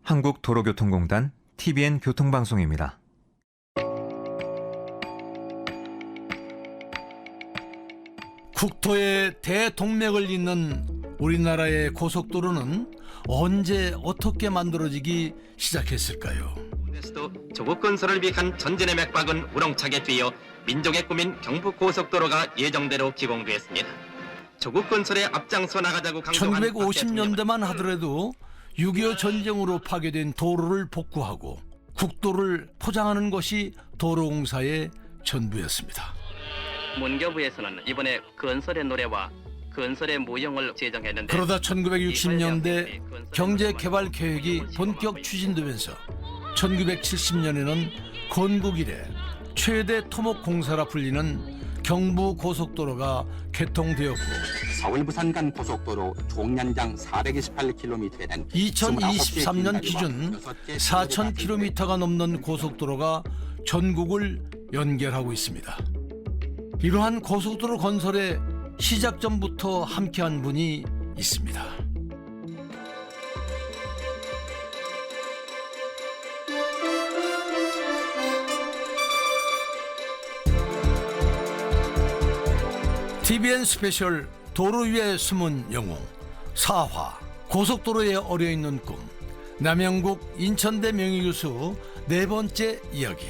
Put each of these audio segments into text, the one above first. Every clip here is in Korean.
한국도로교통공단 TBN 교통방송입니다. 국토의 대동맥을 잇는 우리나라의 고속도로는 언제 어떻게 만들어지기 시작했을까요? 에서도 조국 건설을 위한 전진의 맥박은 우렁차게 뛰어 민족의 꿈인 경부고속도로가 예정대로 기공됐습니다. 조국 건설에 앞장서 나가자고 강조한 1950년대만 하더라도 6.25 전쟁으로 파괴된 도로를 복구하고 국도를 포장하는 것이 도로공사의 전부였습니다. 문교부에서는 이번에 건설의 노래와 건설의 무용을 제정했는데, 그러다 1960년대 경제개발 계획이 본격 추진되면서 1970년에는 건국 이래 최대 토목공사라 불리는 경부고속도로가 개통되었고, 서울 부산 간 고속도로 총연장 428km는 2023년 기준 4,000km가 넘는 고속도로가 전국을 연결하고 있습니다. 이러한 고속도로 건설의 시작점부터 함께한 분이 있습니다. TBN 스페셜 도로 위의 숨은 영웅 4화 고속도로에 어려있는 꿈, 남영국 인천대 명예교수 네 번째 이야기.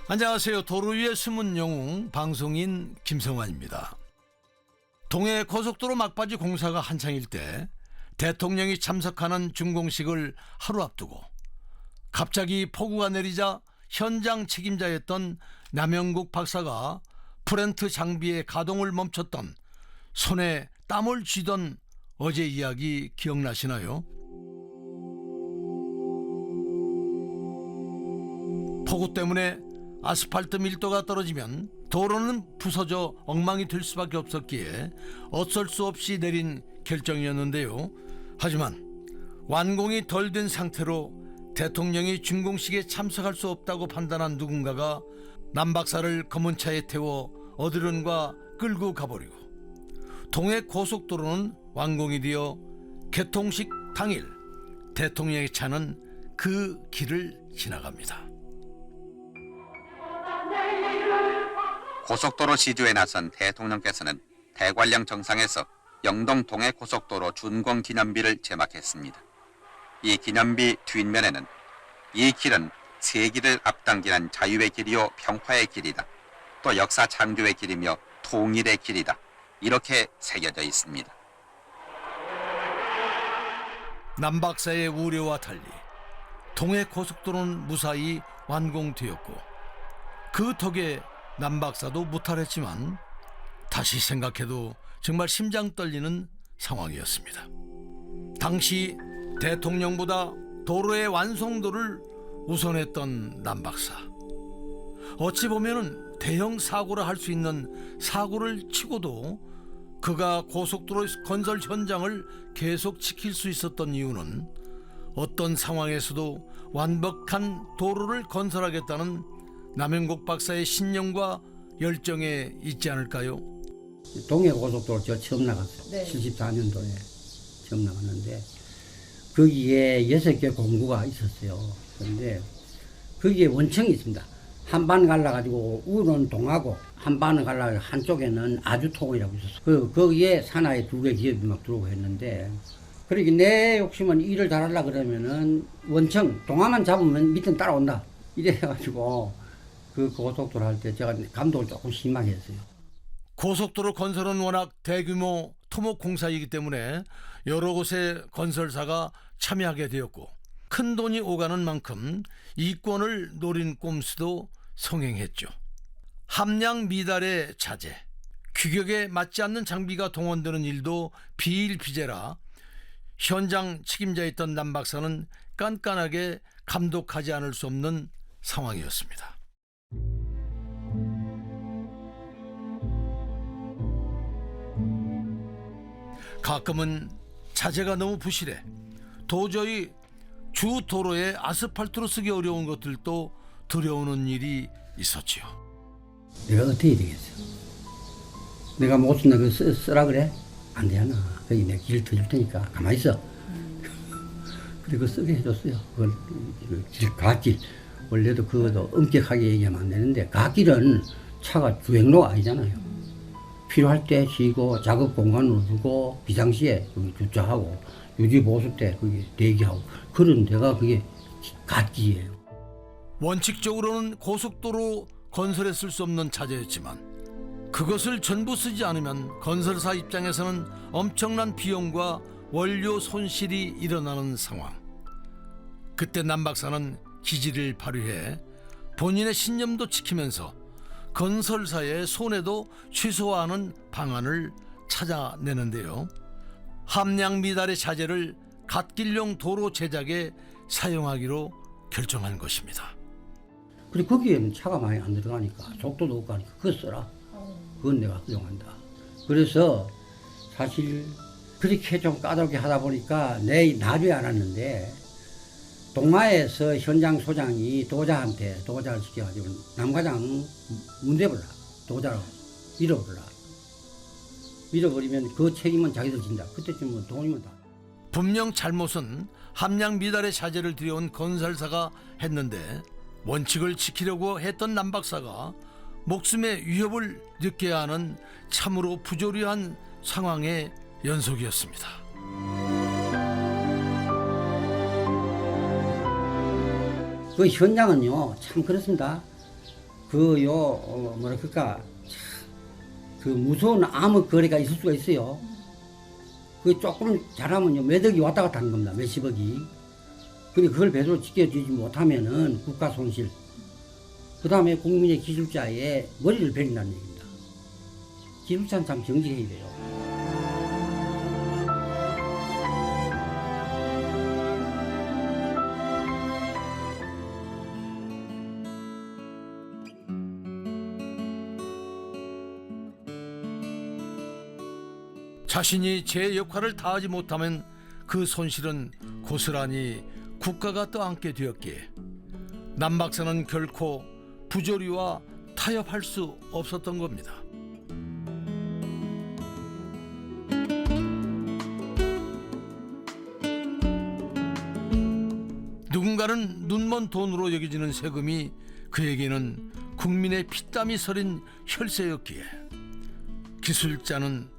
안녕하세요. 도로 위의 숨은 영웅 방송인 김성환입니다. 동해 고속도로 막바지 공사가 한창일 때 대통령이 참석하는 준공식을 하루 앞두고 갑자기 폭우가 내리자 현장 책임자였던 남영국 박사가 프렌트 장비의 가동을 멈췄던, 손에 땀을 쥐던 어제 이야기 기억나시나요? 폭우 때문에 아스팔트 밀도가 떨어지면 도로는 부서져 엉망이 될 수밖에 없었기에 어쩔 수 없이 내린 결정이었는데요. 하지만 완공이 덜 된 상태로 대통령이 준공식에 참석할 수 없다고 판단한 누군가가 남 박사를 검은 차에 태워 어디론가 끌고 가버리고, 동해 고속도로는 완공이 되어 개통식 당일 대통령의 차는 그 길을 지나갑니다. 고속도로 시주에 나선 대통령께서는 대관령 정상에서 영동 동해 고속도로 준공 기념비를 제막했습니다. 이 기념비 뒷면에는 이 길은 세기를 앞당기는 자유의 길이요 평화의 길이다. 또 역사 창조의 길이며 통일의 길이다. 이렇게 새겨져 있습니다. 남 박사의 우려와 달리 동해 고속도로는 무사히 완공되었고, 그 덕에 남 박사도 무탈했지만 다시 생각해도 정말 심장 떨리는 상황이었습니다. 당시 대통령보다 도로의 완성도를 우선했던 남 박사. 어찌 보면은 대형 사고라 할 수 있는 사고를 치고도 그가 고속도로 건설 현장을 계속 지킬 수 있었던 이유는 어떤 상황에서도 완벽한 도로를 건설하겠다는 남영국 박사의 신념과 열정에 있지 않을까요? 동해 고속도로 저 처음 나갔어요. 네. 74년도에 처음 나갔는데 거기에 6개 공구가 있었어요. 그런데 거기에 원청이 있습니다. 한 반 갈라가지고 우로는 동하고 한 반을 갈라가지고 한쪽에는 아주통이라고 있었어요. 거기에 산하에 2개 기업이 막 들어오고 했는데, 그러게 내 욕심은 일을 잘하려고 그러면은 원청 동하만 잡으면 밑은 따라온다 이래가지고 그 고속도로 할 때 제가 감독을 조금 심하게 했어요. 고속도로 건설은 워낙 대규모 토목공사이기 때문에 여러 곳의 건설사가 참여하게 되었고, 큰 돈이 오가는 만큼 이권을 노린 꼼수도 성행했죠. 함량 미달의 자재, 규격에 맞지 않는 장비가 동원되는 일도 비일비재라 현장 책임자였던 남 박사는 깐깐하게 감독하지 않을 수 없는 상황이었습니다. 가끔은 자재가 너무 부실해 도저히 주 도로에 아스팔트로 쓰기 어려운 것들도 두려우는 일이 있었지요. 내가 어떻게 되겠어? 내가 못 쓴다 그 쓰라 그래? 안 되잖아. 거기 내가 길 터줄 테니까 가만히 있어. 그리고 쓰게 해줬어요. 그걸 갓길. 원래도 그것도 엄격하게 얘기하면 안 되는데 갓길은 차가 주행로가 아니잖아요. 필요할 때 쉬고 작업 공간으로 주고 비상시에 거기 주차하고 유지 보수 때 거기 대기하고 그런 데가 그게 갓길이에요. 원칙적으로는 고속도로 건설에 쓸 수 없는 차재였지만 그것을 전부 쓰지 않으면 건설사 입장에서는 엄청난 비용과 원료 손실이 일어나는 상황. 그때 남 박사는 기지를 발휘해 본인의 신념도 지키면서 건설사의 손해도 최소화하는 방안을 찾아내는데요. 함량 미달의 자재를 갓길용 도로 제작에 사용하기로 결정한 것입니다. 그리고 거기에는 차가 많이 안 들어가니까 속도도 없고 하니까 그거 써라. 그건 내가 허용한다. 그래서 사실 그렇게 좀 까다롭게 하다 보니까 내 나중에 알았는데 동마에서 현장 소장이 도자한테 도자를 시켜가지고 남과장 문대버라. 도자로 밀어버라. 밀어버리면 그 책임은 자기들 진다. 그때쯤은 돈이면 다. 분명 잘못은 함량 미달의 자재를 들여온 건설사가 했는데 원칙을 지키려고 했던 남 박사가 목숨의 위협을 느껴야 하는 참으로 부조리한 상황의 연속이었습니다. 그 현장은요 참 그렇습니다. 뭐랄까 그 무서운 암흑 거래가 있을 수가 있어요. 그 조금 잘하면요 몇 억이 왔다 갔다 하는 겁니다. 몇십억이. 근데 그걸 배도로 지켜주지 못하면은 국가 손실. 그 다음에 국민의 기술자의 머리를 베린다는 얘기입니다. 기술자는 참 정직해야 돼요. 자신이 제 역할을 다하지 못하면 그 손실은 고스란히 국가가 떠안게 되었기에 남 박사는 결코 부조리와 타협할 수 없었던 겁니다. 누군가는 눈먼 돈으로 여겨지는 세금이 그에게는 국민의 피땀이 서린 혈세였기에 기술자는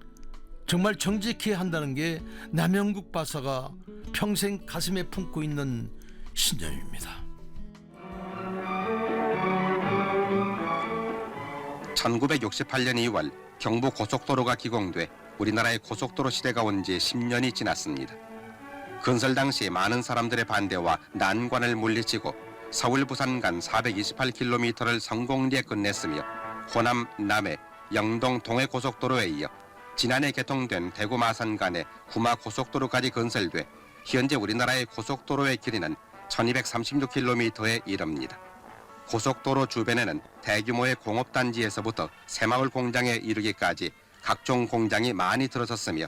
정말 정직해야 한다는 게 남영국 박사가 평생 가슴에 품고 있는 신념입니다. 1968년 2월 경부 고속도로가 기공돼 우리나라의 고속도로 시대가 온 지 10년이 지났습니다. 건설 당시 많은 사람들의 반대와 난관을 물리치고 서울 부산 간 428km를 성공리에 끝냈으며 호남 남해 영동 동해 고속도로에 이어 지난해 개통된 대구 마산 간의 구마 고속도로까지 건설돼 현재 우리나라의 고속도로의 길이는 1236km에 이릅니다. 고속도로 주변에는 대규모의 공업단지에서부터 새마을 공장에 이르기까지 각종 공장이 많이 들어섰으며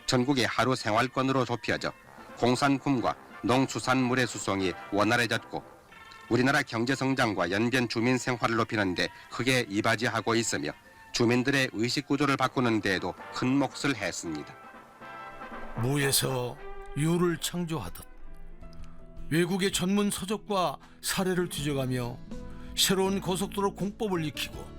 전국이 하루 생활권으로 좁혀져 공산품과 농수산물의 수송이 원활해졌고 우리나라 경제성장과 연변 주민 생활을 높이는 데 크게 이바지하고 있으며 주민들의 의식구조를 바꾸는 데에도 큰 몫을 했습니다. 무에서 유를 창조하듯 외국의 전문 서적과 사례를 뒤져가며 새로운 고속도로 공법을 익히고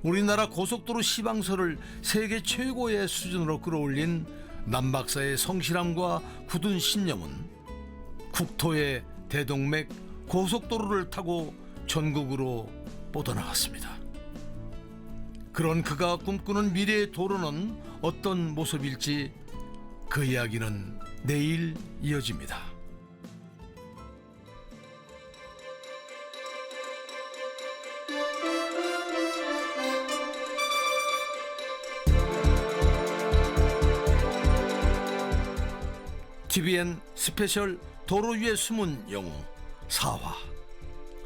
우리나라 고속도로 시방서를 세계 최고의 수준으로 끌어올린 남 박사의 성실함과 굳은 신념은 국토의 대동맥 고속도로를 타고 전국으로 뻗어나갔습니다. 그런 그가 꿈꾸는 미래의 도로는 어떤 모습일지 그 이야기는 내일 이어집니다. TVN 스페셜 도로 위의 숨은 영웅 4화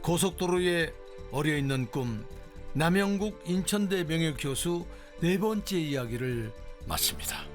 고속도로에 어려있는 꿈 남영국 인천대 명예교수 네 번째 이야기를 마칩니다.